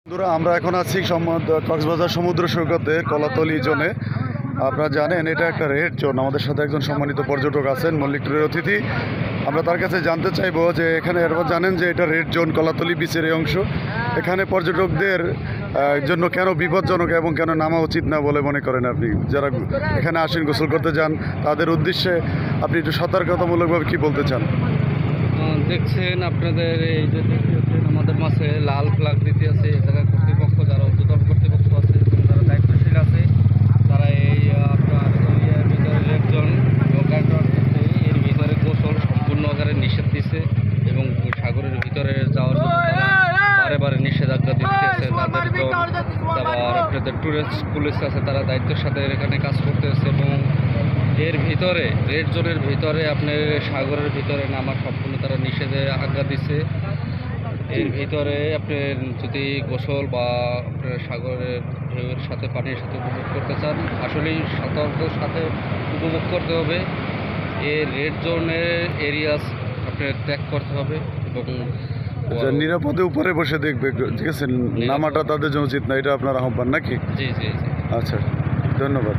বন্ধুরা, আমরা এখন আছি কক্সবাজার সমুদ্র সৈকতে কলাতলি জোনে। আপনারা জানেন এটা একটা রেড জোন। আমাদের সাথে একজন সম্মানিত পর্যটক আছেন, মল্লিক ট্যুরের অতিথি। আমরা তার কাছে জানতে চাইবো যে এখানে এরপর জানেন যে এটা রেড জোন, কলাতলি বিচের এই অংশ। এখানে পর্যটকদের জন্য কেন বিপজ্জনক এবং কেন নামা উচিত না বলে মনে করেন আপনি? যারা এখানে আসেন গোসল করতে যান তাদের উদ্দেশ্যে আপনি একটু সতর্কতামূলকভাবে কী বলতে চান? দেখছেন আপনাদের এই যে দেখছেন আমাদের মাঝে লাল ফ্ল্যাগ দিতে আছে। এই জায়গায় কর্তৃপক্ষ, যারা ঊর্ধ্বতন কর্তৃপক্ষ আছে এবং যারা দায়িত্বশীল আছে, তারা এই আপনার এর ভিতরে রেডজন এর ভিতরে গোসল সম্পূর্ণ আকারে নিষেধ দিছে এবং সাগরের ভিতরে যাওয়ার জন্য তারা বারে বারে নিষেধাজ্ঞা দিতেছে। তাদের তো আবার আপনাদের টুরিস্ট পুলিশ আছে, তারা দায়িত্বের সাথে এখানে কাজ করতেছে এবং এর ভিতরে রেড জোনের ভিতরে আপনার সাগরের ভিতরে নামার সম্পূর্ণ তারা নিষেধে আজ্ঞা দিচ্ছে। এর ভিতরে আপনার যদি গোসল বা আপনার সাগরের ঢেউয়ের সাথে পানির সাথে উপভোগ করতে চান, আসলেই সতর্কের সাথে উপভোগ করতে হবে। এই রেড জোনের এরিয়াস আপনার ত্যাগ করতে হবে এবং নিরাপদে উপরে বসে দেখবে, ঠিক আছে? নামাটা তাদের জন্য উচিত না, এটা আপনার আহ্বান নাকি? জি জি জি। আচ্ছা, ধন্যবাদ।